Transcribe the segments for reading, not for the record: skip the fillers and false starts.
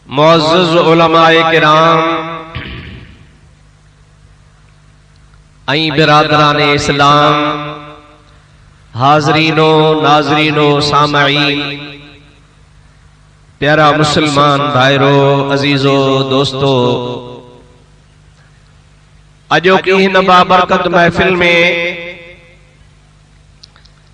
मुअज़्ज़ज़ उलमाए किराम ऐं बिरादरान इस्लाम, हाज़रीनो नाज़रीनो सामईन, प्यारा मुसलमान भाइरो अजीजो दोस्तो, अॼोकी हिन बाबरकत महफ़िल में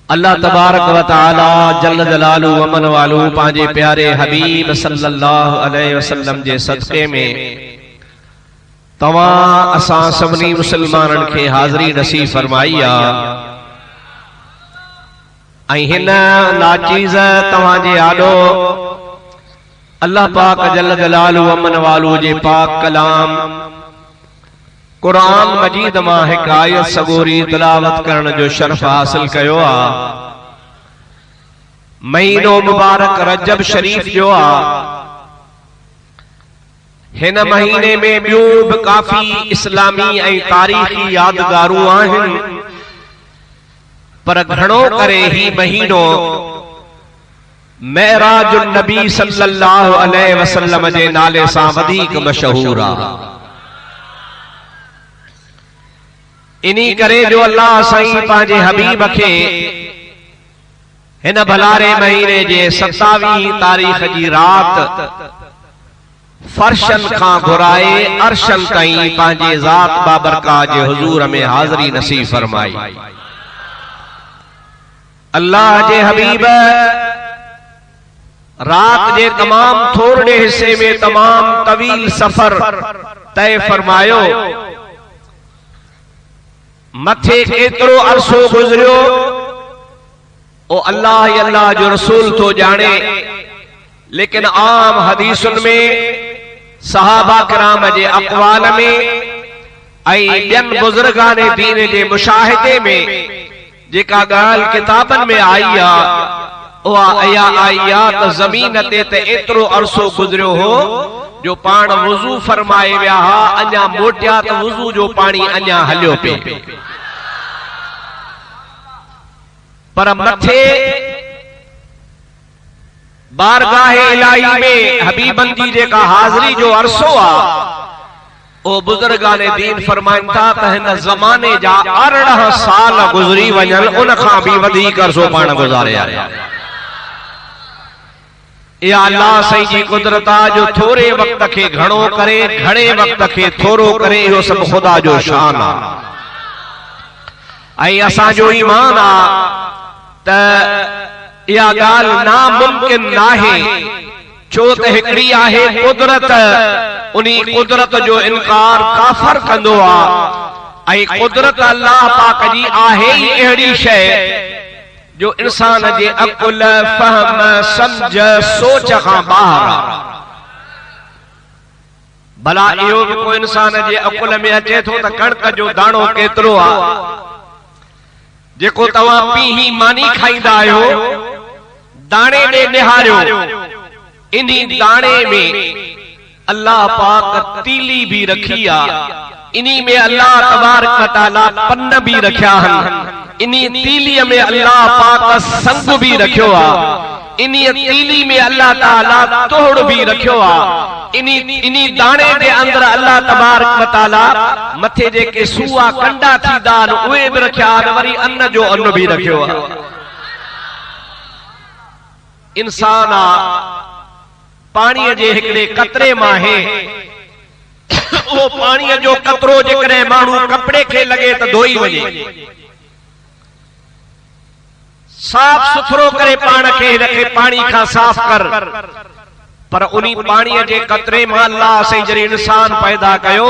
अल्लाह तबारक व तआला जल्ल जलालु व मन वालू पांजे प्यारे हबीब सल्लल्लाहु अलैहि वसल्लम जे सदक़े में तवां असां सभिनी मुसलमानन खे हाज़री नसीब फरमाई आहे। ऐं हिन नाचीज़ तवां जे आॾो अल्लाह पाक जल्ल जलालु व मन वालू जे पाक कलाम कुरान मजीद मां हिक आयत सगोरी तिलावत करण जो शर्फ हासिल कयो आ। महीनो मुबारक रजब शरीफ जो आ। हिन महीने में ॿियूं बि काफ़ी इस्लामी ऐं तारीख़ी यादगारूं आहिनि, पर घणो करे ही महीनो मेराजुन नबी सल्लल्लाहु अलैहि वसल्लम जे नाले सां वधीक मशहूर आ। इनी करे जो अल्लाह साईं पांजे हबीब खे हिन भलारे महीने जे 27 तारीख़ जी रात फर्शन खां घुराए अर्शन ताईं पांजे ज़ात बाबरका जे हुजूर में हाज़री नसीब फरमाई। अल्लाह जे हबीब रात जे तमाम थोड़े हिस्से में तमाम तवील सफर तय फरमायो। मथे केतरो अरसो गुजरियो ओ अल्लाह जो रसूल तो जाने, लेकिन आम हदीसुन में सहाबा किराम जे अक़वाल में ऐं ॿियनि बुज़ुर्गाने दीन जे मुशाहिदे में जेका ॻाल्हि किताबनि में आई आ उहा अया आई आ त ज़मीन ते एतिरो अरसो गुजरियो हो जो पाण वुज़ू फरमाए विया हा, अञा मोटिया त वुज़ू जो पानी अञा हलियो पियो। पर मथे बारगाहे इलाही में हबीबन जी जेका हाज़री जो अरसो आ ओ बुजुर्गाने दीन फरमाइन था त हिन ज़माने जा 18 साल गुज़री वञनि, उन खां भी वधीक अरसो पाण गुज़ारे आया। या अल्लाह साईं जी कुदरत आ जो थोरे वक्त के घणो करे, घणे वक्त के थोरो करे, इहो सब खुदा जो शान आ। ऐं असां जो ईमान आ त इहा ॻाल्हि नामुमकिन नाहे, छो त हिकड़ी आहे कुदरत, उनी कुदरत जो इनकार काफर कंदो आ। ऐं कुदरत अल्लाह पाक जी आहे ही अहिड़ी शइ जो इंसान जे अकुल फहम समझ सोच खां बाहर आ। भला इहो भी कोई इंसान जे अकुल में अचे थो त कणक जो दाणो केतिरो आ, जेको तव्हां पीही मानी खाईंदा आहियो, दाणे ने निहारियो, इन्ही दाणे में अल्लाह पाक तीली भी रखी आ, इन्ही में अल्लाह तबारक व तआला पन्न भी रखिया हन, इन्ही तीली में अल्लाह पाक संग भी रखियो आ, इन्ही तीली में अल्लाह ताला तोड़ भी रखियो आ, इन्ही दाणे जे अंदर अल्लाह तबारक व तआला मथे जेके सूआ कंडा थींदा आहिनि उहे भी रखिया आहिनि, वरी अन्न जो अन्न भी रखियो आ। इंसान आ पानी जे हिकड़े कतरे मां है, वो पानी जो कतरो जेकॾहिं माण्हू कपड़े के लगे तो धोई वञे, साफ सुथरो करे पान के रखे, पानी का साफ कर, पर उन्हीं पानी जे कतरे में अल्लाह से जरी इंसान पैदा कयो,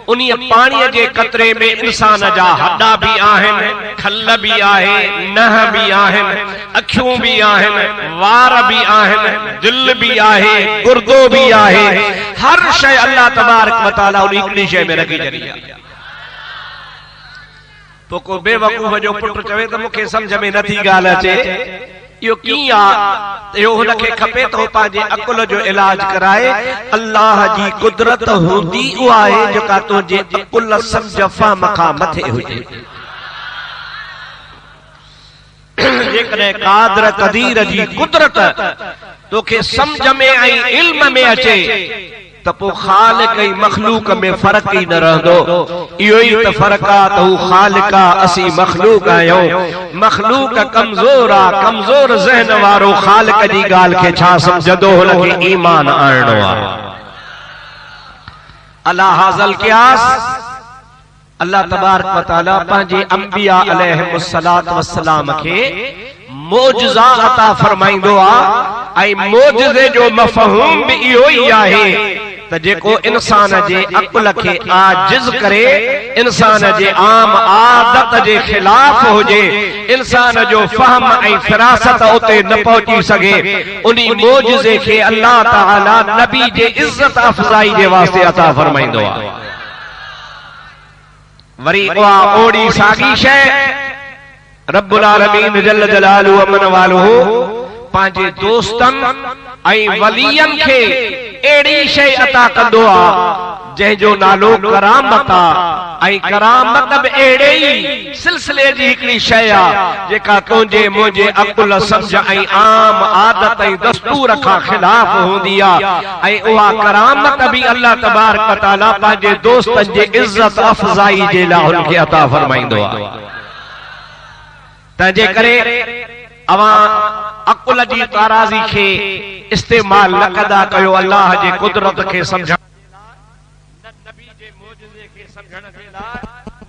उन्हीं पानी जे कतरे में इंसान जा हड्डा भी आहिनि, खल भी आहे, नह भी आहिनि, अखियूं भी आहिनि, वार भी आहिनि, दिल भी आहे, गुर्दो भी आहे, हर शय अल्लाह तबारक व तआला उन हिकड़ी शय में रखी छॾी आहे। तो को बेवकूफ़ जो पुट चवे तो मुखे समझ में नथी ॻाल्हि अचे, इहो कीअं आ, इहो हुनखे खपे तो पंहिंजे अकुल जो इलाज कराए। अल्लाह जी कुदरत हूंदी उहा आहे जेका तुंहिंजे अकुल समझ फहम खां मथे हुजे। जेकॾहिं क़ादिर क़दीर जी कुदरत तोखे सम्झ में ऐं इल्म में अचे त पोइ ख़ालिक ऐं मख़लूक में फ़र्क़ ई न रहंदो। इहो ई त फ़र्क़ आहे त हू ख़ालिक आहे, असीं मख़लूक आहियूं। मख़लूक कमज़ोर आहे, कमज़ोर ज़हन वारो ख़ालिक जी ॻाल्हि खे छा सम्झंदो, हुनखे ईमान आणणो आहे। अला हाज़ल क़ियास अल्लाह तबारक व तआला पंहिंजे अंबिया अलैहिमुस्सलातु वस्सलाम खे मोजज़ा अता फरमाईंदो आहे ऐं मोजज़े जो मफ़हूम बि इहो ई आहे त जेको इंसान जे अक़ल खे आजिज़ करे, इंसान जे आम आदत जे खिलाफ हुजे, इंसान जो फ़हम ऐं फ़िरासत उते न पहुची सघे, उन्ही मोजज़े खे अल्लाह ताला नबी जे इज़्ज़त अफ़ज़ाई जे वास्ते अता फरमाईंदो आहे। वरी उहा ओड़ी साॻी शइ रब्बुल आलमीन जल्ल जलालुहु व मन वालुहु पंहिंजे दोस्तनि ऐं वलियनि खे अहिड़ी शइ अता कंदो आहे जंहिंजो नालो करामत आहे। ऐं करामत बि अहिड़े ई सिलसिले जी हिकिड़ी शइ आहे जेका तुंहिंजे मुंहिंजे अक़ुल सम्झ ऐं आम आदत ऐं दस्तूर खां खिलाफ हूंदी आहे। ऐं उहा करामत बि अल्लाह तबारक व तआला पंहिंजे दोस्तनि जे इज़्ज़त अफ़ज़ाई जे लाइ हुनखे अता फरमाईंदो आहे। तंहिंजे करे अवां अक़ुल जी ताराज़ी खे इस्तेमाल न कंदा कयो अल्लाह जे कुदरत खे सम्झण, न नबी जे मोजज़े खे सम्झण जे लाइ,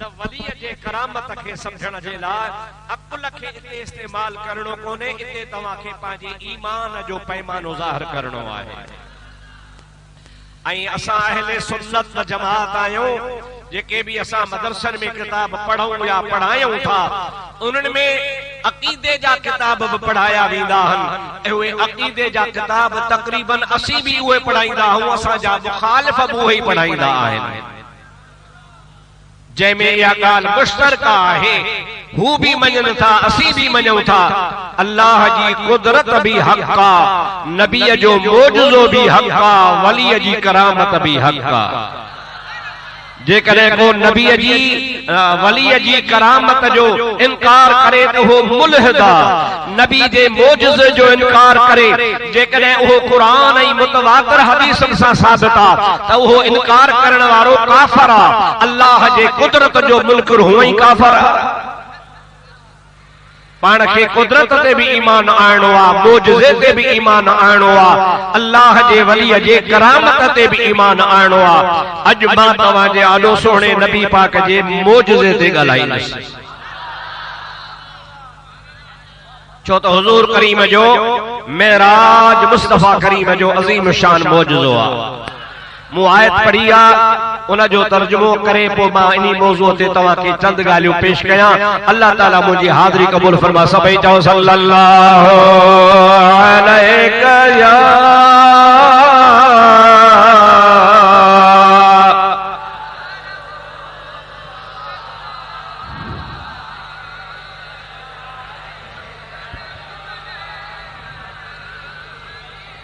न वली जे करामत खे सम्झण जे लाइ अक़ुल खे इते इस्तेमाल करणो कोन्हे। इते तव्हांखे पंहिंजे ईमान जो पैमानो ज़ाहिर करणो आहे। ऐं असां अहले सुन्नत व जमात आहियूं, जेके भी असां मदरसनि में किताब पढ़ूं या पढ़ायूं था, उन्हनि में अक़ीदे जा किताब भी पढ़ाया वेंदा आहिनि। उहे अक़ीदे जा किताब तक़रीबन असीं भी उहे पढ़ाईंदा आहियूं, असांजा मुख़ालिफ़ भी उहे ई पढ़ाईंदा आहिनि, जंहिंमें इहा ॻाल्हि मुश्तरका आहे। हू भी मञनि था, असीं भी मञूं था। अल्लाह जी कुदरत भी हक़ आहे, नबीअ जो मोजज़ो भी हक़ आहे, वलीअ जी करामत भी हक़ आहे। जेकॾहिं को नबीअ जी वलीअ जी करामत जो इनकार करे त उहो मुल्हिद आहे। नबी जे मोजज़े जो इनकार करे जेकॾहिं उहो क़ुरान ऐं मुतवातिर हदीसनि सां साबित आहे त उहो इनकार करण वारो काफ़िर आहे। अल्लाह जे कुदरत जो मुनकिर हुअं ई काफ़िर आहे। पाण खे कुदरत ते भी ईमान आणणो आहे, मोजज़े ते भी ईमान आणणो आहे, अल्लाह जे वलीअ जे करामत ते भी ईमान आणणो आहे। अॼु मां तव्हांजे आॾो सोणे नबी पाक जे मोजज़े ते ॻाल्हाईंदुसि, छो त हुज़ूर करीम जो मेराज मुस्तफ़ा करीम जो अज़ीम शान मोजज़ो आहे। मूं आयत पढ़ी आहे, उन जो तर्जुमो करे पोइ मां इन्ही मौज़ूअ ते तव्हांखे चंद ॻाल्हियूं पेश कयां। अल्लाह ताला मुंहिंजी हाज़िरी क़बूल फरमा। सभई चओ सल्लल्लाहु अलैका या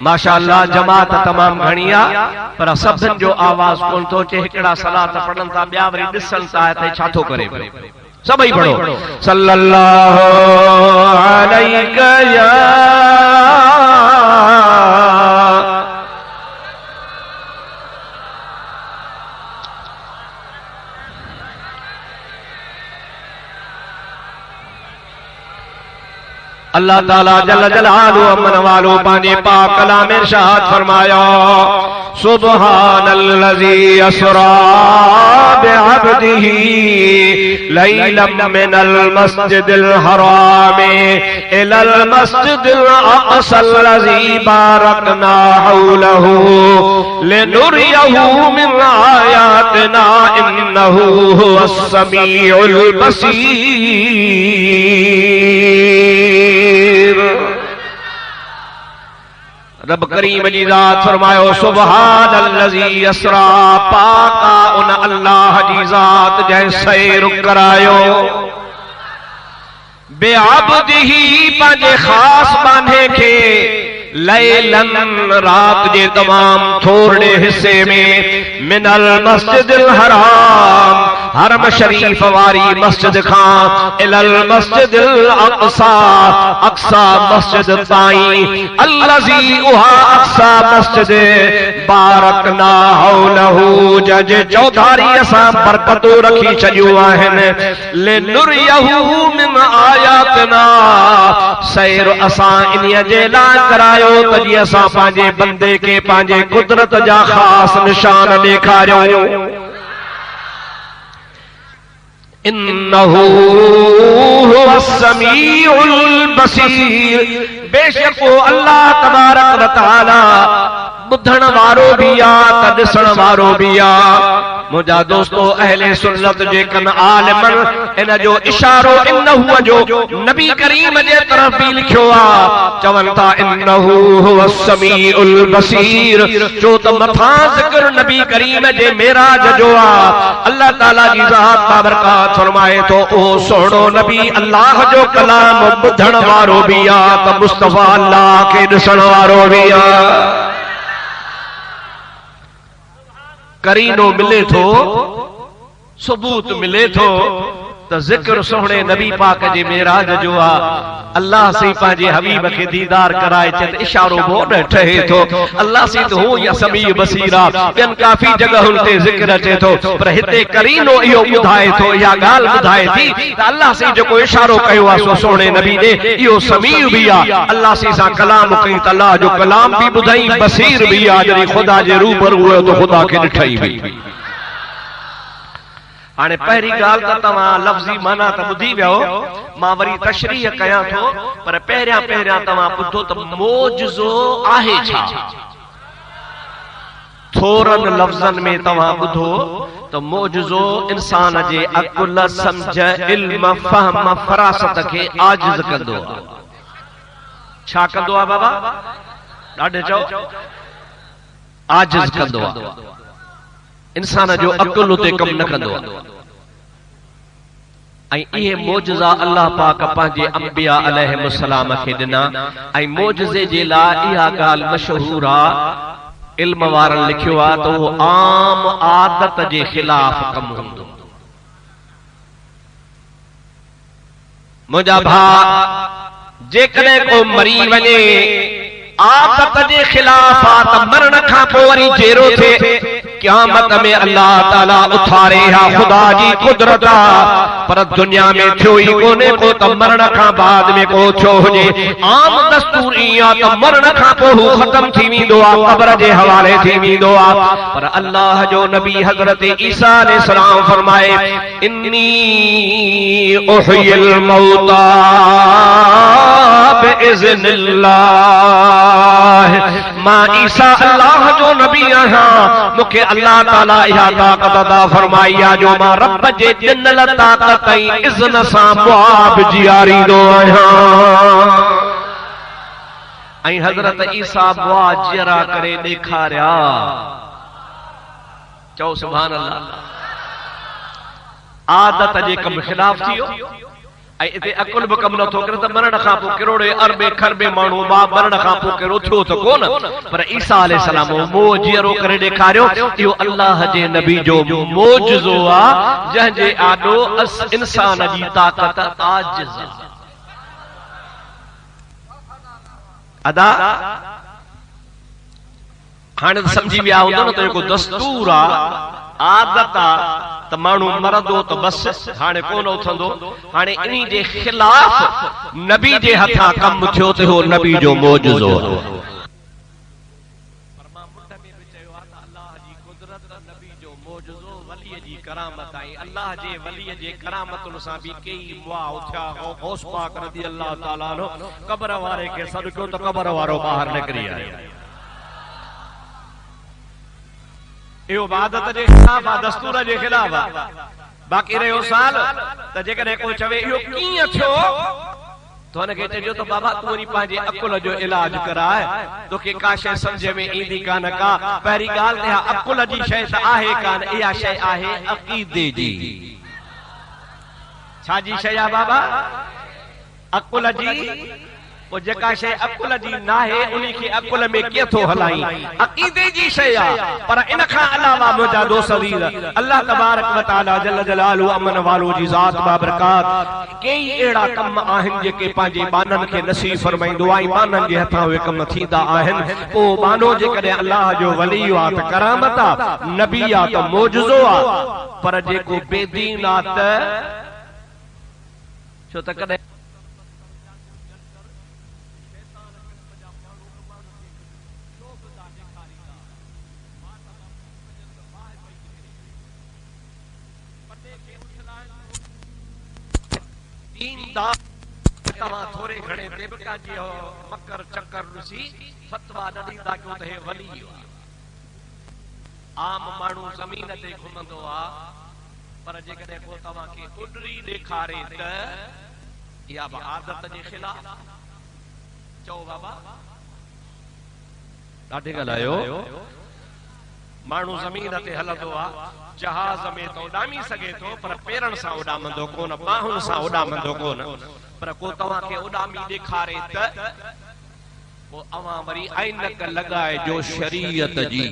माशाअल्लाह जमात तमाम घणी आहे, पर सभिनि जो आवाज़ कोन थो अचे। हिकिड़ा सलात पढ़नि था, ॿिया वरी ॾिसनि था त छा थो करे। सभई पढ़ो सल्लल्लाहु अलैका या अल्लाह ताला जल्ल जलालुहु अमन वालो पांजे पाक कलाम में इरशाद फरमाया, सुब्हानल्लज़ी अस्रा बिअब्दिही लैलम मिनल मस्जिदिल हराम इलल मस्जिदिल अक़सल्लज़ी बारकना हौलहु लिनुरियहु मिन आयातिना इन्नहु हुवस समीउल बसीर। रब करीम जी ज़ात फरमायो, सुब्हानल्लज़ी अस्रा, पाका उन अल्लाह जी ज़ात जंहिं सैर करायो, बेअब्दिही पंहिंजे ख़ास बांधे खे, लैलन रात जे तमाम थोड़े हिस्से में, मिनल मस्जिदिल हराम हरम शरीफ वारी मस्जिद खां इलल मस्जिदिल अक़सा, अक़सा मस्जिद ताईं अल्लज़ी उहा अक़सा मस्जिद बारकना हौलहू, जज चौधारी असां बरकतूं रखी छॾियूं आहिनि, लिनुरियहू मिन आयातिना, सैर असां इन्हीअ जे लाइ करायो त जीअं असां पंहिंजे बंदे खे पंहिंजे कुदरत जा ख़ासि निशान ॾेखारियूं। इन्नहू हुवस समीउल बसीर, बेशक वो अल्लाह तबारक व तआला ॿुधण वारो भी आ त ॾिसण वारो भी आ। मुंहिंजा दोस्तो अहले सुन्नत जे कन आलिमन इन जो इशारो इन्नहू जो नबी करीम जे तरफ भी लिखियो आ, चवनि था इन्नहू हुवस समीउल बसीर, जो त मथां ज़िक्र नबी करीम जे मेराज जो आ। अल्लाह ताला जी ज़ात बाबरकात फरमाए तो ओ सोहणो नबी अल्लाह जो कलाम ॿुधण वारो भी आ त मुस्तफा अल्लाह खे ॾिसण वारो भी आ। करीनो मिले थो, सबूत मिले थो त ज़िक्र सोहणे नबी पाक जे मेराज जो आ। अल्लाह से पंहिंजे हबीब खे दीदार कराए चे त इशारो बोड ठहे थो। अल्लाह से तो हो या समी बसीरा, ॿियनि काफ़ी जगहुनि ते ज़िक्र अचे थो, पर हिते करीनो इहो ॿुधाए थो, इहा ॻाल्हि ॿुधाए थी त अल्लाह से जेको इशारो कयो आहे सो सोहणे नबी ॾे इहो समीउ भी आ। अल्लाह से सां कलाम कई त अल्लाह जो कलाम भी ॿुधाई, बसीर भी आ, जॾहिं ख़ुदा जे रूबरू हुयो त ख़ुदा खे ॾिठई भी। हाणे पहिरीं ॻाल्हि त तव्हां लफ़्ज़ी माना त ॿुधी वियो, मां वरी तशरीह कयां थो, पर पहिरियां पहिरियां तव्हां ॿुधो त मोजज़ो आहे छा। थोरनि लफ़्ज़नि में तव्हां ॿुधो त मोजज़ो इंसान जे अक़ुल, सम्झ, इल्म, फ़हम, फ़रासत खे आजिज़ कंदो आहे। छा कंदो आहे बाबा? ॾाढे चओ, आजिज़ कंदो आहे। इंसान जो अक़ुल उते कम न कंदो आहे। ऐं इहे मोजज़ा अल्लाह पाक पंहिंजे अंबिया अलैहिस्सलाम खे ॾिना, ऐं मोजज़े जे लाइ इहा ॻाल्हि मशहूर आहे, इल्म वारनि लिखियो आहे त उहो आम आदत जे ख़िलाफ़ कम हूंदो। मुंहिंजा भाउ, जेकॾहिं को मरी वञे आदत जे ख़िलाफ़ आ त मरण खां पोइ वरी जेरो थिए, क़यामत में अल्लाह ताला उथारे हा, ख़ुदा जी कुदरत आ, पर दुनिया में थियो ई कोन्हे को त मरण खां बाद में को थियो हुजे। आम दस्तूर ईअं आ त मरण खां पोइ हू ख़त्म थी वेंदो आहे, क़ब्र जे हवाले थी वेंदो आहे। पर अल्लाह जो नबी हज़रत ईसा अलैहिस्सलाम फरमाए, इन्नी उहियल मौता बिइज़्निल्लाह, मां ईसा अल्लाह जो नबी आहियां, मूंखे अल्लाह ताला इहा ताक़त अता फरमाई आहे जो मां रब जे ॾिनल ताक़त ऐं इज़्न सां मुआब जियारींदो आहियां। ऐं हज़रत ईसा बुआ जियरा करे ॾेखारिया। चओ सुभान अल्लाह। आदत जे कम ख़िलाफ़ थी वियो, ऐं इते अकुल बि कम नथो करे त मरण खां पोइ किरोड़े अरबे खरबे माण्हू मरण खां पोइ कहिड़ो थियो त कोन, पर ईसा अलैहिस्सलाम मोह जीअरो करे ॾेखारियो। इहो अल्लाह जे नबी जो मोजज़ो आहे, जंहिंजे आॾो इंसान जी ताक़त आजिज़ अदा। हाणे त सम्झी विया हूंदो न त जेको दस्तूर आहे, आदत आहे त माण्हू मरंदो त बस हाणे कोन उथंदो। हाणे इन्ही जे ख़िलाफ़ नबी जे हथां कम थियो त हो नबी जो मोजज़ो आहे। करामत आई अल्लाह जे वली जे करामतुन सां भी कई मुआ उठा। गौस पाक रज़ी अल्लाह ताला नो कब्र वारे के सदको तो कब्र वारो बाहर निकरी आयो। इहो इबादत जे खिलाफ आ, दस्तूर जे खिलाफ आ। बाकी रहियो साल त जेकॾहिं को चवे इहो कीअं थियो तो उनखे चइजो त बाबा तूं वरी पंहिंजे अकुल जो इलाज कराए, तोखे का शइ सम्झ में ईंदी कान का। पहिरीं ॻाल्हि त अकुल जी शइ त आहे कान, इहा शइ आहे अक़ीदे जी। छा जी शइ आहे बाबा? अकुल जी वो जेका शे अकुल जी ना है उन्हीं के अकुल में के थो हलाई अकीदे जी शे आ पर इन खां अलावा मुजा दोस्त अजीज अल्लाह तबारक व तआला जल्ल जलालु अमन वालो जी जात बाबरकात कई एड़ा कम आहिन जेके पांजे बानन के नसीब फरमाइंदो आई बानन जे हथा वे कम थींदा आहिन ओ बानो जे कदे अल्लाह जो वली आ त करामत आ नबी आ त मौजूजो आ पर जेको बेदीन आ त छो त कदे तव्हां थोरे घणे देवता जी मकर चक्कर ॾिसी फतवा न ॾींदा कयो त हे वली आम माण्हू ज़मीन ते घुमंदो आहे पर जेकॾहिं को तव्हांखे उॾरी ॾेखारे त इहा बि आदत जे ख़िलाफ़ चओ बाबा ॾाढे ॻाल्हायो माण्हू ज़मीन ते हलंदो आहे जहाज में तो उॾामी सघे थो पर पेरनि सां उॾामंदो कोन बाहुनि सां उॾामंदो कोन पर को तव्हांखे उॾामी ॾेखारे त पोइ अवां वरी ऐनक लॻाए जो शरीयत जी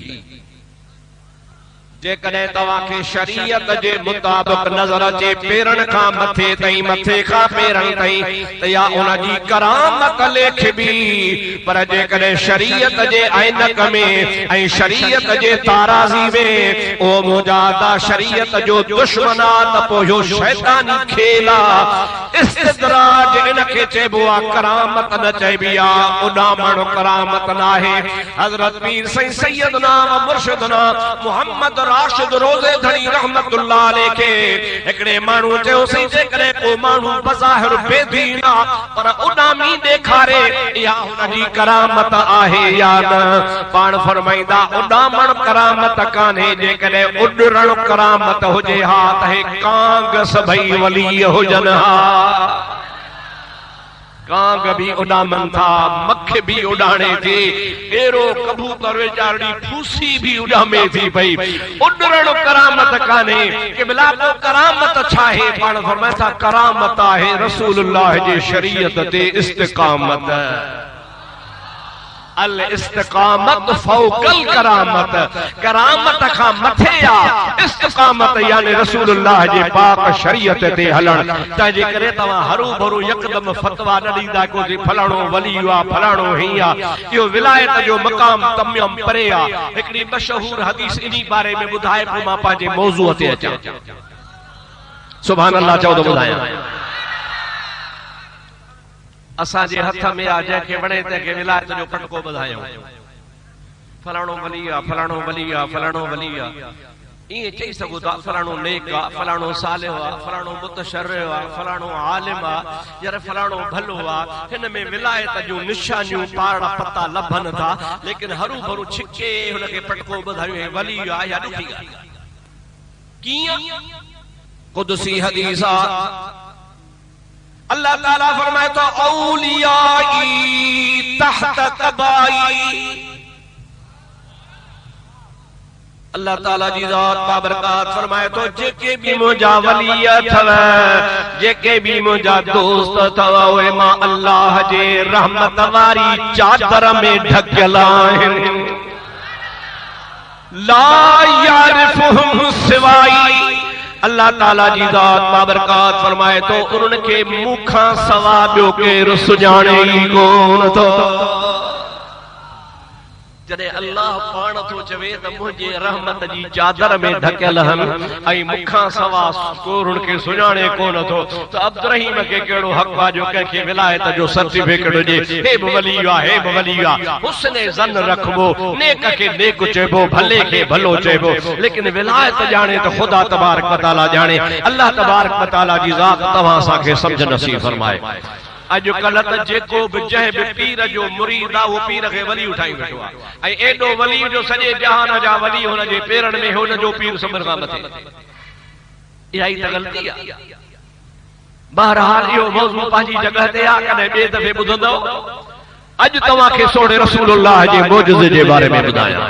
जेकॾहिं तव्हांखे शरीयत जे मुताबिक़ नज़र अचे पेरनि खां मथे ताईं मथे खां पेरनि ताईं त या उनजी करामत लेखबी पर जेकॾहिं शरीयत जे ऐनक में ऐं शरीयत जे ताराज़ी में ओ मुजादा शरीयत जो दुश्मन आ त पोइ इहो शैतानी खेल आ इस्तदराज इनखे चइबो आहे करामत न चइबी आहे उॾामण करामत न आहे हज़रत पीर साईं सैयदना व मुर्शिदना मोहम्मद राशिद रोज़े धणी रहमतुल्लाह अलैहि के एकड़े माण्हू चयो सही जेकॾहिं को माण्हू बज़ाहिर बेदीन आहे पर उॾामी ॾेखारे इहा हुनजी करामत आहे या न पाण फरमाईंदा उॾामण करामत कान्हे जेकॾहिं उॾरण करामत हुजे हा त हे कांग सभई वली हुजनि हा कांग भी उड़ामन था मख भी उड़ाने थे एरो कबूतर वेचारड़ी फूसी भी उड़ामे थी भई उड़रण करामत काने के बिला को करामत छाहे पाण फरमाया करामत है रसूलुल्लाह जी शरीयत ते इस्तिकामत अल इस्तिकामत फौकल करामत करामत का मथे आ इस्तिकामत यानी रसूलुल्लाह जी पाक शरीयत ते हलण त जे करे तवा हरू भरू यकदम फतवा न दीदा को जे फलाणो वली आ फलाणो हिया यो विलायत जो मकाम तमाम परे आ एकड़ी मशहूर हदीस इनी बारे में बुधाए को मां पाजे मौजू ते अचा सुभान अल्लाह चओ तो बुधाया असा जे हथ में आ जंहिंखे वणे तंहिंखे विलायत जो फटको ॿुधायूं फलाणो वली आ फलाणो वली आ फलाणो वली आ ईअं चई सघो था फलाणो नेक आ फलाणो सालिह आ फलाणो मुतशर्रिह आ फलाणो आलिम आ यार फलाणो भलो आ हिन में विलायत जूं निशानियूं पाड़ा पता लभनि था लेकिन हरू भरू छिके हुनखे फटको ॿुधायूं वली आ या ॾुखी ॻाल्हि कीअं कुदसी हदीस आ अल्लाह ताला फरमाए तो औलियाई तहत कबाई अल्लाह ताला जी जात बाबरकात फरमाए तो जेके भी मुंहिंजा वली अथव जेके भी मुंहिंजा दोस्त अथव उहे मां अल्लाह जे रहमत वारी चादर में ढकियल आहिनि ला यारिफुहुम सिवाई अल्लाह ताला जी जात बाबरकात फरमाए तो उनके मुखा सवा ॿियो केरु सुञाणे ई कोन थो जॾहिं अल्लाह पाण थो चवे त मुंहिंजे रहमत जी चादर में ढकियल हन ऐं मूंखां सवा कोर उनखे सुञाणे कोन थो त अब्दुर्रहीम खे कहिड़ो हक़ आहे जो कंहिंखे विलायत जो सर्टिफिकेट ॾिए हे बि वली आहे हे बि वली आहे हुस्न ज़न रखबो नेक खे नेक चइबो भले खे भलो चइबो लेकिन विलायत ॼाणे त ख़ुदा तबारक व तआला ॼाणे अल्लाह तबारक व तआला जी ज़ात तव्हां असांखे सम्झ नसीब फरमाए अॼुकल्ह त जेको बि जंहिं बि पीर जो मुरीद आहे उहो पीर खे वली उठाई वेठो आहे ऐं एॾो वली जो सॼे जहान जा वली हुनजे पेरनि में हुनजो पीर सभिनि खां मथे इहा ई त ग़लती आहे बहरहाल इहो मौज़ू पंहिंजी जॻह ते आहे कॾहिं ॿिए दफ़े ॿुधंदव अॼु तव्हांखे सोणे रसूलुल्लाह जे मौजज़े जे बारे में ॿुधायां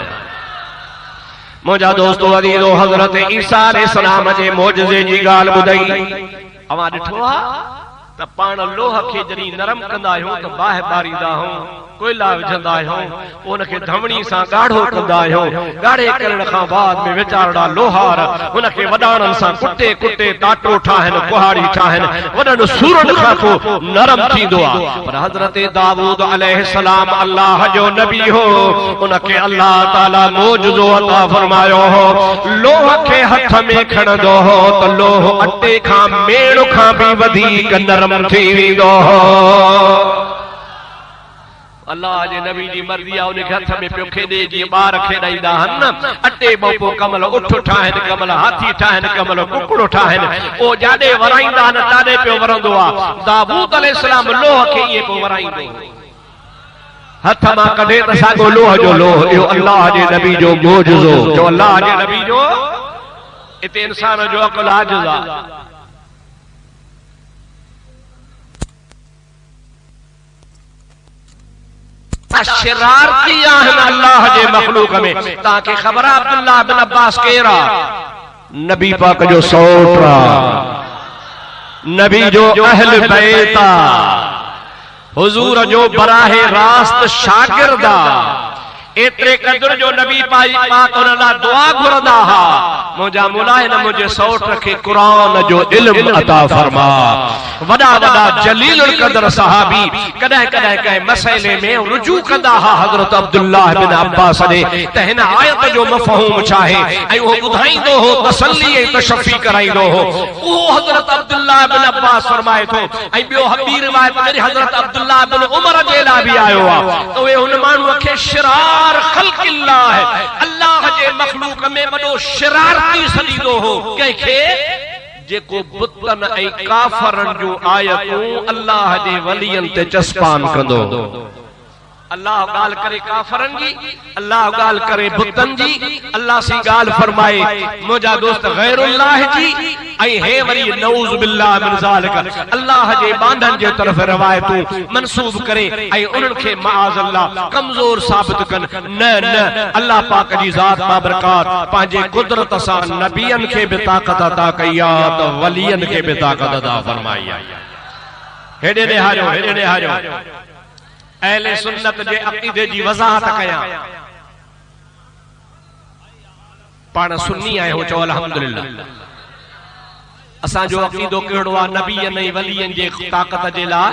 मुंहिंजा दोस्तो अज़ीज़ो हज़रत ईसा अलैहिस्सलाम जे मौजज़े जी ॻाल्हि ॿुधाई अवां ॾिठो आहे त पाण लोह खे जॾहिं नरम कंदा आहियूं त बाहि ॿारींदा आहियूं, कोयला विझंदा आहियूं, उनखे धमणी सां ॻाढ़ो कंदा आहियूं। ॻाढ़े करण खां बाद में वीचारा लोहार उनखे वॾाणनि सां कुटे कुटे टाटो ठाहिनि, कुहाड़ी ठाहिनि, वॾनि सूरनि खां पोइ नरम थींदो आहे। पर हज़रत दाऊद अलैहिस्सलाम अल्लाह जो नबी हो, उनखे अल्लाह ताला मौजज़ो अता फरमायो हो। लोह खे हथ में खणंदो हो त लोह अटे खां मेण खां बि वधीक नरम थी वेंदो हो। अल्लाह जे नबी जी मर्ज़ी आहे, उनखे हथ में पियो खेॾे जीअं ॿार खेॾाईंदा आहिनि न। अटे मां पोइ कमल उठ ठाहिनि, कमल हाथी ठाहिनि, कमल कुकड़ो ठाहिनि, उहो जाॾे वराईंदा आहिनि ताॾे पियो वरंदो आहे। दाऊद अलैहिस्सलाम लोह खे ईअं पियो वराईंदो, हथ मां कढे त साॻो लोह जो लोह। इहो अल्लाह जे नबी जो मौजज़ो, जो अल्लाह जे नबी जो। हिते इंसान जो अक़ुल आजिज़ आहे। शरारती आहिनि अल्लाह जे मखलूक में। तव्हांखे ख़बर आहे अब्दुल्लाह बिन अब्बास केरु आहे? नबी पाक जो सौट आहे, नबी जो अहल बैत आहे, हुजूर जो बराहे रास्त शागिर्द आहे। एतिरे क़दुर जो नबी पाक उन लाइ दुआ घुरंदा हुआ, मुंहिंजा मुलाहिन मुंहिंजे सौट खे क़ुरान जो इल्म अता फरमा। वॾा वॾा जलीलुल क़दर सहाबी कॾहिं कॾहिं कंहिं मसइले में रुजू कंदा हुआ हज़रत अब्दुल्लाह बिन अब्बास ॾे त हिन आयत जो मफ़हूम छा आहे, ऐं उहो ॿुधाईंदो हो, तसल्ली ऐं तशफ़ी कराईंदो हो। उहो हज़रत अब्दुल्लाह बिन अब्बास फरमाए थो। ऐं ॿियो ॿी रिवायत में हज़रत अब्दुल्लाह बिन उमर जे लाइ बि आयो आहे त उहे हुन माण्हूअ खे शिरार ख़ल्क़िल्लाह, अल्लाह जे मखलूक में वॾो शरारती सॾींदो हो कंहिंखे जेको बुतन ऐं काफ़रनि जूं आयतूं अल्लाह जे वलियनि ते चस्पान कंदो। अल्लाह ॻाल्हि करे काफ़रनि जी, अल्लाह ॻाल्हि करे बुतनि जी, अल्लाह सी ॻाल्हि फरमाए मुंहिंजा दोस्त गैरुल्लाह जी, ऐं हे वरी नऊज़ बिल्लाह मिन ज़ालिक अल्लाह जे बांधनि जे तरफ़ रवायतूं मंसूब करे ऐं उन्हनि खे माअज़ अल्लाह कमज़ोर साबित कनि। न न, अल्लाह पाक जी ज़ात बाबरकात पंहिंजे कुदरत सां नबियनि खे बि ताक़त अता कई आहे त वलियनि खे बि ताक़त अता फरमाई आहे। हेॾे ॾेहारियो, हेॾे ॾेहारियो, अहले सुन्नत जे अक़ीदे जी वज़ाहत कयां। पाण सुन्नी आहियूं, चओ अल्हम्दुलिल्लाह। असांजो अक़ीदो कहिड़ो आहे? नबीअनि ऐं वलियनि जे ताक़त जे लाइ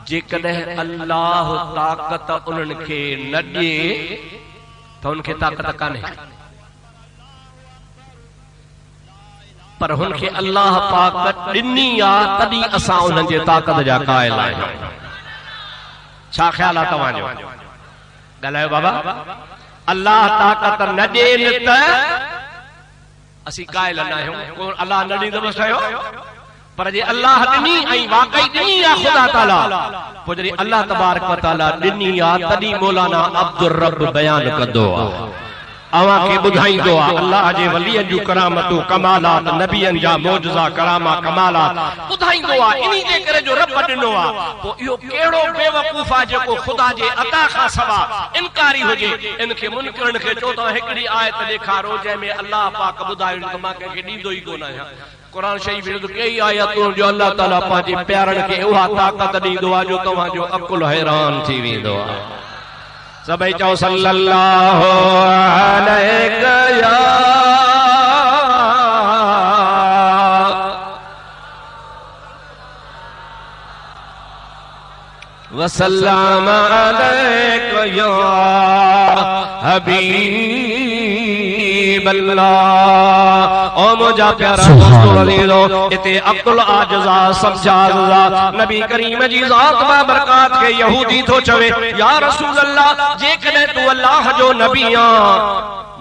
जेकॾहिं अल्लाह ताक़त उन्हनि खे न ॾिए त उनखे ताक़त कान्हे, पर हुनखे अल्लाह पाक ॾिनी आहे तॾहिं असां उन्हनि जे ताक़त जा क़ाइल आहियूं। छा ख्याल आहे तव्हांजो? ॻाल्हायो बाबा। अल्लाह ताक़त न ॾिए त असीं क़ाइल न आहियूं। अल्लाह न ॾींदो ठहियो, पर जे अल्लाह ॾिनी ऐं वाकई ॾिनी आहे ख़ुदा ताला, पोइ जॾहिं अल्लाह तबारक व तआला ॾिनी आहे तॾहिं मौलाना अब्दुर रब बयान कंदो आहे, अवां खे ॿुधाईंदो आहे अल्लाह जे वलियनि जूं करामतूं कमालात, नबियनि जा मौजज़ा करामा कमालात ॿुधाईंदो आहे। इन्ही जे करे जो रब ॾिनो आहे। पोइ इहो कहिड़ो बेवकूफ़ आहे जेको ख़ुदा जे अता खां सवा इनकारी हुजे। इनखे मुनकिरनि खे चओ त हिकिड़ी आयत ॾेखारो जंहिंमें अल्लाह पाक ॿुधायो त मां कंहिंखे ॾींदो ई कोन आहियां। कुरान शरीफ में कई आयतूं जो अल्लाह ताला पंहिंजे प्यारनि खे उहा ताक़त ॾींदो आहे जो तव्हांजो अक़ुल हैरान थी वेंदो आहे। सभई चओ सल्लल्लाहु अलैहि वसल्लम अलैका या हबीबल्लाह। ओ मुझा प्यारा दोस्तों अलीलो, इते अब्दुल आजज़ा समझाज़ा नबी करीम जी ज़ात बाबरकात के यहूदी थो चवे, या रसूल अल्लाह जेकॾहिं तू अल्लाह जो नबी आ,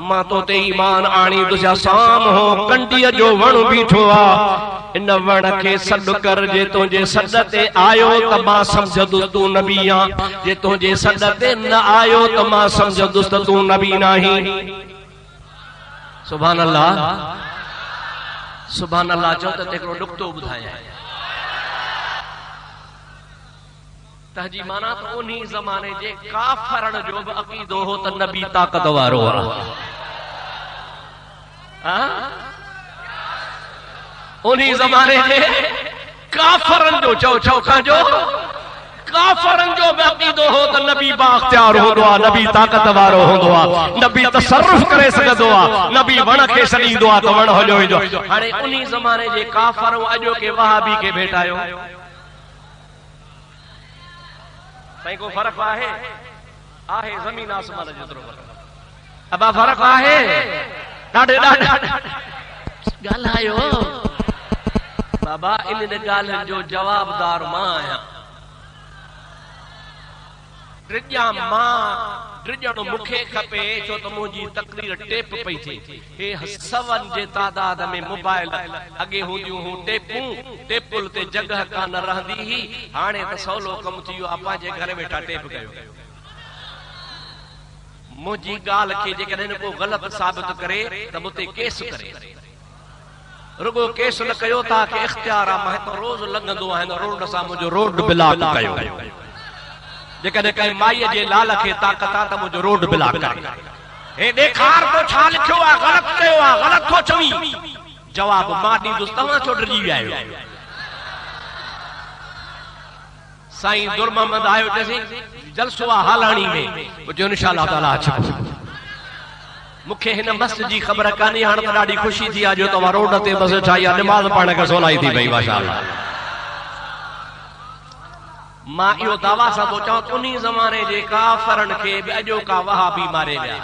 मां तो ते ईमान आणी तुझा साम हो कंडीअ जो वण बीठो आ, इन वण खे सॾु कर। जे तुंहिंजे सॾ ते आयो त मां समझदुसि तू नबी आ, जे तुंहिंजे सॾ ते न आयो त मां समझदुसि त तू नबी नाही। सुभान अल्लाह, सुभान अल्लाह। चओ त हिकिड़ो नुक्तो ॿुधायां। तंहिंजी माना त उन ज़माने जे काफ़रनि जो बि अक़ीदो हो त नबी ताक़त वारो आहे। उन ज़माने जे काफरन जो चो चौका जो काफरन जो अक़ीदो हो त नबी बाख्तियार होंदो आ, नबी ताकत वारो होंदो आ, नबी तसर्रुफ करे सघंदो आ, नबी वण खे छॾींदो आ त वण हलियो ईंदो। हाणे उन्ही ज़माने जे काफर अॼो के वहाबी के भेटायो साईं को फर्क आहे? आहे ज़मीन आसमान जेतिरो फर्क। अबा फर्क आहे? ॾाढे ॻाल्हायो बाबा, इन ॻाल्हियुनि जो जवाबदार मां आहियां। ड्रिजण मूंखे खपे छो त मुंहिंजी तकरीर टेप पई थिए। हे सवन जे तादाद में मोबाइल अॻे हूंदियूं हूं टेपुल ते जगह कान रहंदी हुई, हाणे त सवलो कमु थी वियो आहे, पंहिंजे घर वेठा टेप कयो। मुंहिंजी ॻाल्हि खे जेकॾहिं को ग़लति साबित करे त मूं ते केस करे, रुगो केस न कयो था कि इख्तियार आहे, मां त रोज़ लंघंदो आहियां रोड सां, मुंहिंजो रोड ब्लॉक कयो। जेकॾहिं कंहिं माईअ जे लाल खे ताक़त आहे त मुंहिंजो रोड ब्लॉक करे। हे ॾेखार तो छा लिखियो आहे, ग़लति कयो आहे, ग़लति थो चवीं। जवाब मां ॾींदुसि, तव्हां छो डिॼी विया आहियो? साईं दुर मोहम्मद आयो चईं जलसो आहे हालाणी में, जो इंशाअल्लाह ताला अचो। मूंखे हिन मस्जिद जी ख़बर कान्हे, हाणे त ॾाढी ख़ुशी थी आहे जो तव्हां रोड ते बस ठाही आहे, निमाज़ पढ़ण खे सवलाई थी पई माशाअल्लाह। मां इहो दावा सां थो चवां, उन्ही ज़माने जे काफ़रनि खे बि अॼो का वहाबी मारे विया।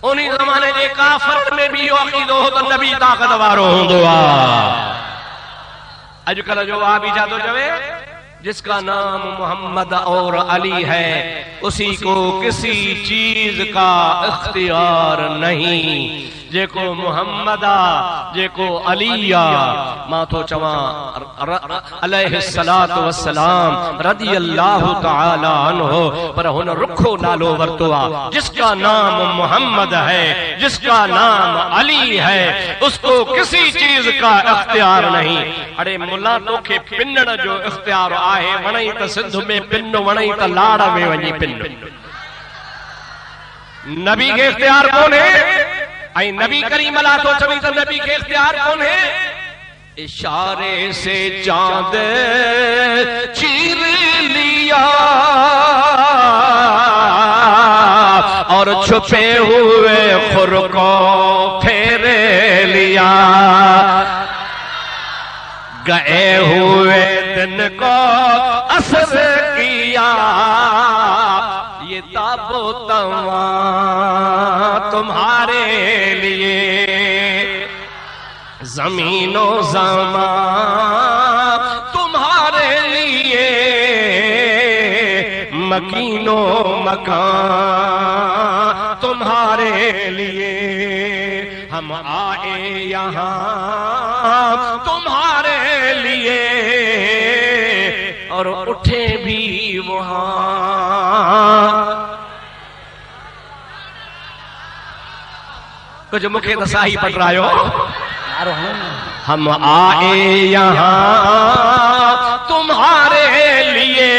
उन्ही ज़माने जे काफ़रनि में बि इहो अक़ीदो हो त नबी ताक़त वारो हूंदो आहे। अॼुकल्ह जो वहाबी छा थो चवे? जिसका नाम मोहम्मद और अली है उसी को किसी चीज का इख्तियार नहीं। जेको मोहम्मद आ, जेको अली आ, मां तो चवां अलैहिस्सलातु वस्सलाम रदियल्लाहु तआला अन्हु, पर हुन रुखो नालो वरतो आ। जिसका नाम मोहम्मद है, जिसका नाम अली है, उसको किसी चीज का इख्तियार नहीं। अरे मुल्ला तोखे पिनण जो इख्तियार आहे, वणई त सिंध में पिन, वणई त लाड़ में वञी पिन। नबी के इख्तियार कोन्हे, ऐं नबी करीम अला तो चवी त नबी के इख्तियार कोन्हे। इशारे से चांद चीर लिया और छुपे हुए खुर को फेर लिया, गए हुए दिन को असर किया, ये ताबो तवा तुम्हारे लिए, जमीनो ज़मा तुम्हारे लिए, मकीनो मकान तुम्हारे लिए। हम आए यहाँ तुम्हारे लिए और उठे भी वहाँ। कुछ मुखे तो साही पटरायो। हम आए यहाँ तुम्हारे लिए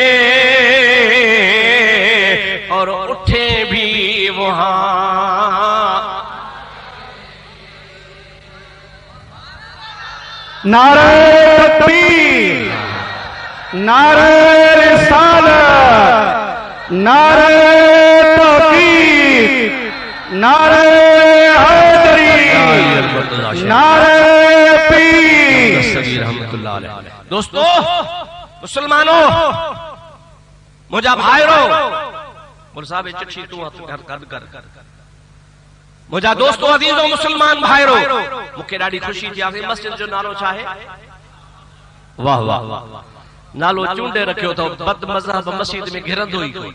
और उठे भी वहाँ। नारे तकबीर, नारे रिसालत, नारे तौहीद, नारे हैदरी, नारे पीर। दोस्तों, मुसलमानों, मुझा भाइरो, मुझ साहब चिट्ठी तू कर मुझा दोस्तों अजीजो मुसलमान भाइरो, मुखे ॾाढी ख़ुशी थी आहे। मस्जिद जो नालो छा आहे? वाह वाह वाह, नालो चूंडे रखियो अथव, बद मज़हब मस्जिद में घिरंदो ई कोई।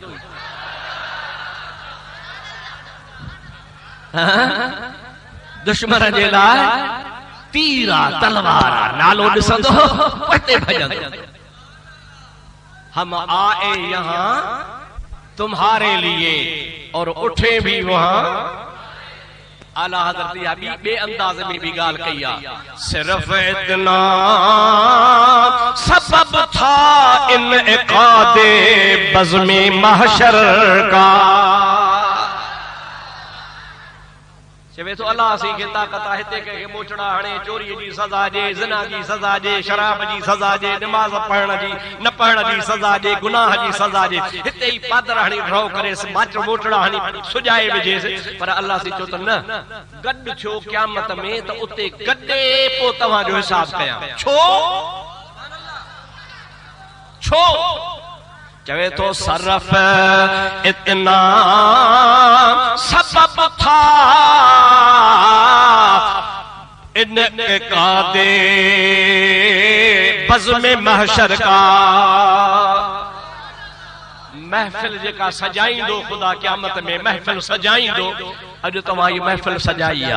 दुश्मन जे लाइ तीरा तलवार, नालो ॾिसंदो पते भॼंदो। हम आए यहाँ तुम्हारे लिए और उठे भी वहाँ। आला हज़रत अभी बे अंदाज में भी गाल कही आ। सिर्फ इतना सबब था इनइक़ादे बज़्मे महशर का। चवे तो अल्लाह सी के ताकत है हिते के मोचड़ा हणे चोरी जी सजा जे ज़िना जी सजा जे शराब जी सजा जे नमाज पढ़ण जी न पढ़ण जी सजा जे गुनाह जी सजा जे हिते ही पादर हणी ड्रॉ करे माच मोचड़ा हणी सुजाए विझे पर अल्लाह सी चो त न गड छो क़यामत में त उते गडे पो तवा जो हिसाब कया छो चवे तो सरफ इतना सबब था इनका दे बज़्म महशर का महफिल जेका सजाईंदो खुदा क़यामत में महफिल सजाईंदो अज तव्हां ये महफिल सजाई आ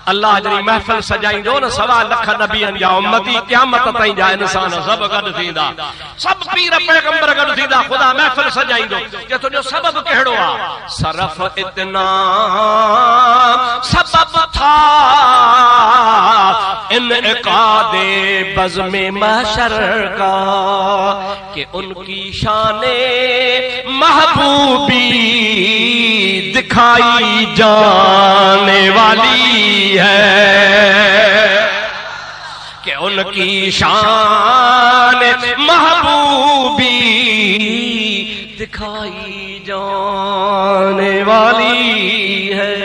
अल्लाह जरी महफिल सजाईंदो न 1.25 लाख नबियन या उम्मती क़यामत ताईं जा इंसान सब गड थींदा सब पीर पैगंबर गड थींदा खुदा महफिल सजाईंदो जे तुजो सबब केड़ो आ सरफ इतना सबब था इनकादे बज़्म महशर का कि उनकी शाने महबूबी दिखाई जाने वाली है कि उनकी शान महबूबी दिखाई जाने वाली है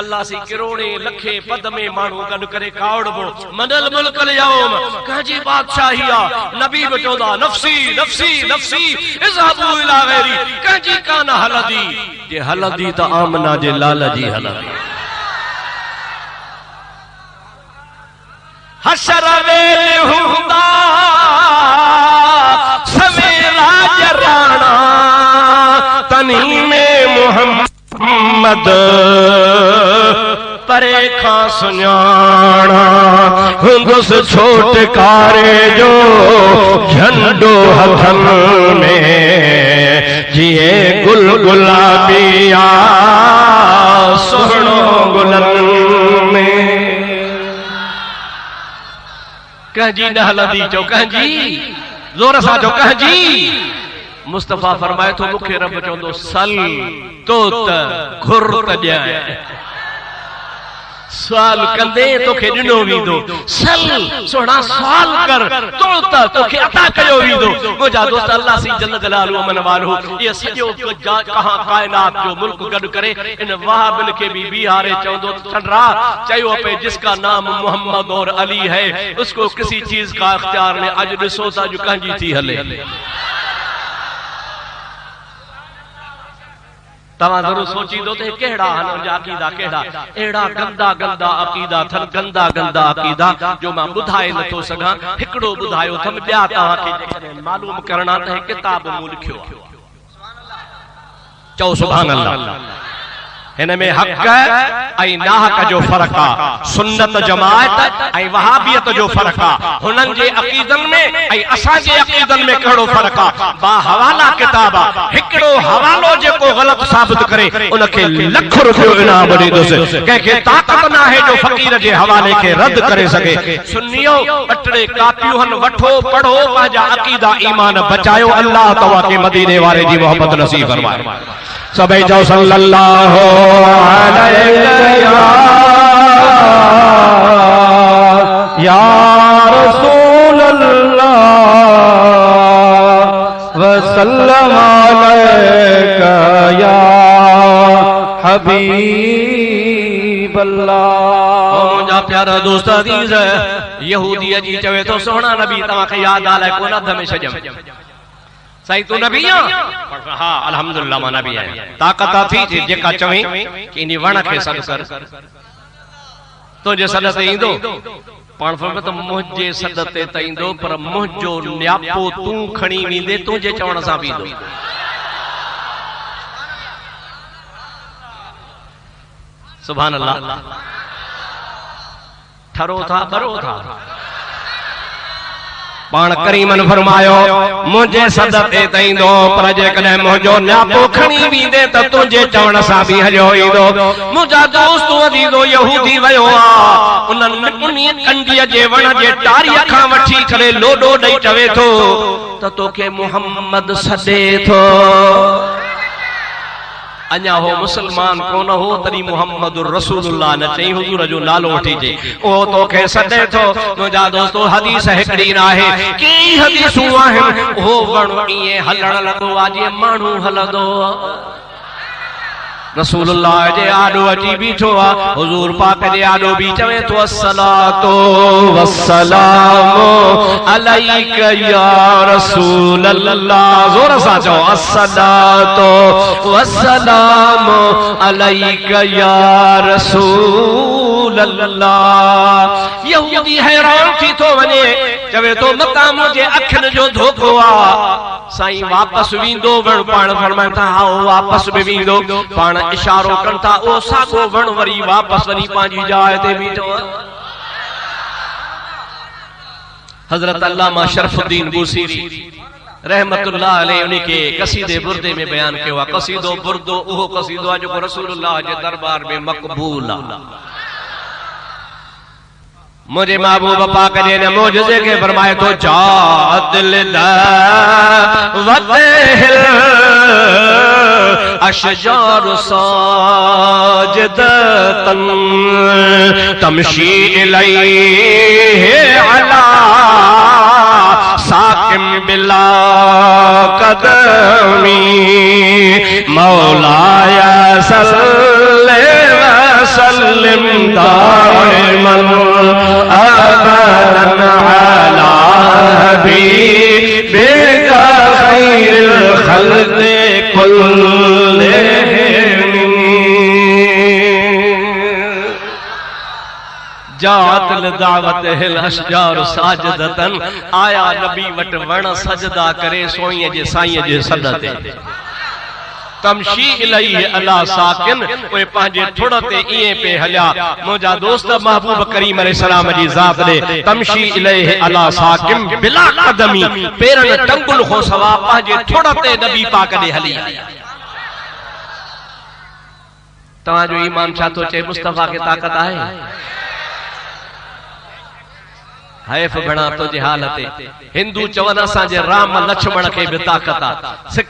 अल्लाह सी करोड़े लखे पद में मानू गड करे कावड़बो मनल मुल्क यौम काजी बादशाही आ नबी बचोदा नफ्सी नफ्सी नफ्सी इज़हबू इला गैरी काजी काना हलदी जे हलदी त आमना जे लाल जी हलदी हशर वेले हुंदा सवेरा जराना तनी में मोहम्मद परे खा सुञाणा हुंदुस छोटकारे जो झंडो हथन में जिए गुल गुलाबिया सुहणो गुलन में कहजी न हलंदी चो कहजी जोर सां चो कहजी मुस्तफा फरमाए तो मुखे रब चोंदो सल तो त घुर त ॾियां सवाल कंदे तोखे ॾिनो वेंदो सल सोना सवाल कर तो त तोखे अता कयो वेंदो मुंहिंजा दोस्त अल्लाह सी जल जलालु अमन वालो ये सॼो कहां कायनात जो मुल्क गॾु करे इन वहाबिन खे भी बिहारे चवंदो ठंडरा चयो पे जिसका नाम मोहम्मद और अली है उसको किसी चीज का इख्तियार ने अज ॾिसो था जो कंहिंजी थी हले तव्हां जरूर सोचींदो त कहिड़ा हन जा अक़ीदा कहिड़ा अहिड़ा गंदा गंदा अक़ीदा थन गंदा गंदा अक़ीदा जो मां ॿुधाए नथो सघां हिकिड़ो ॿुधायो थम ॿिया तव्हांखे मालूम करणा त किताब मूं लिखियो चओ सुभान अल्लाह हिन में हक़ ऐं नाहक जो फ़र्क़ आ सुन्नत जमाअत ऐं वहाबियत जो फ़र्क़ आ हुननि जे अक़ीदनि में ऐं असां जे अक़ीदनि में कहिड़ो फ़र्क़ आ बा हवाला किताब आ हिकिड़ो हवालो जेको ग़लत साबित करे उनखे लख रुपयो इनाम ॾींदुसि कंहिंखे ताक़त न आहे जो फ़क़ीर जे हवाले खे रद्द करे सघे सुन्नियो अटड़े कापियूं हन वठो पढ़ो पंहिंजा अक़ीदा ईमान बचायो अल्लाह तव्हांखे मदीने वारे जी मोहब्बत नसीब फरमाए सभई चओ सल्लल्लाहु अलैहि या रसूल अल्लाह व सल्लम अलैका या हबीब अल्लाह मुंहिंजा प्यारा दोस्त अज़ीज़ यहूदी जी चवे तो सोहणा नबी तव्हांखे यादि आलाए कोन अध में छॾियमि सही तू नबी आ हां अल्हम्दुलिल्लाह मां नबी आहियां ताक़त थी जेका चवे कि इन वण खे सॾ कर तुंहिंजे सॾ ते ईंदो पाण फरमाए त मुंहिंजे सॾ ते त ईंदो पर मुंहिंजो न्यापो तूं खणी वेंदे तुंहिंजे चवण सां बि ईंदो सुभान अल्लाह ठरो था बरो था पाण करीमन फरमायो मुझे सद ते तईंदो पर जेकॾहिं मुंहिंजो न्यापो खणी वेंदे त तुंहिंजे चवण सां बि हलियो ईंदो मुंहिंजा दोस्त अज़ीज़ो यहूदी वियो आ उन्हनि कंडीअ जे वण जे टारीअ खां वठी करे लोॾो ॾेई चवे थो त तोखे मुहम्मद सॾे थो अञा हो मुसलमान कोन हो तॾहिं मुहम्मदुर रसूलुल्लाह न चई हुजूर जो नालो वठी जे ओ तोखे सॾे थो मुंहिंजा दोस्तो हदीस हिकिड़ी न आहे की हदीसूं आहिनि हो वण ईअं हलण लॻो आहे जीअं माण्हू हलंदो रसूलुल्लाह जे आॾो अची बीठो आहे हुजूर पाक जे आॾो बि चवे थो अस्सलातो वस्सलामु अलैका या रसूलल्लाह ज़ोर सां चओ अस्सलातो वस्सलामु अलैका या रसूलल्लाह यहूदी हैरान थी थो वञे चवे थो मता मुंहिंजे अखियुनि जो धोखो आहे साईं वापसि वेंदो वण पाण फरमाइनि था हा वापसि बि वेंदो पाण इशारो कनि था ओ साॻो वण वरी वापसि वञी पंहिंजी जाइ ते बीठो हज़रत अल्लामा शरफुद्दीन बूसीरी रहमतुल्लाह अलैहि उन के कसीदे बुर्दे में बयान कयो आहे कसीदो बुर्दो उहो कसीदो आहे जेको रसूलुल्लाह जे दरबार में मक़बूल आहे मुझे महबूब पाक ने न मोजज़े के फरमाए तो जादिल वतहिल अशजार साजिदतन तमशी इलैहि अला साकिम बिला कदमी मौलाया सल्ले वसल्लिम दाइमन अबदन अला हबीबिका खैरिल खल्क़ि कुल्लिहिम जात दावत हिल अशजार साजिदतन आया नबी वट वण सजदा करे सोईं जे साईं जे सद ते तमशी इलैहि अला साकिन ओए पंहिंजे थुड़ ते ईअं पे हलिया मुंहिंजा दोस्त महबूब करीम अलैहिस्सलाम जी ज़ात ॾे तमशी इलैहि अला साकिन बिला क़दमी पेरनि टंगुल खां सवा पंहिंजे थुड़ ते नबी पाक ॾे हली तव्हांजो ईमान छा थो चए मुस्तफ़ा खे ताक़त आहे हैफ बणा तुझे हाल ते हिंदू चवनि असांजे राम लक्ष्मण खे बि ताक़त आहे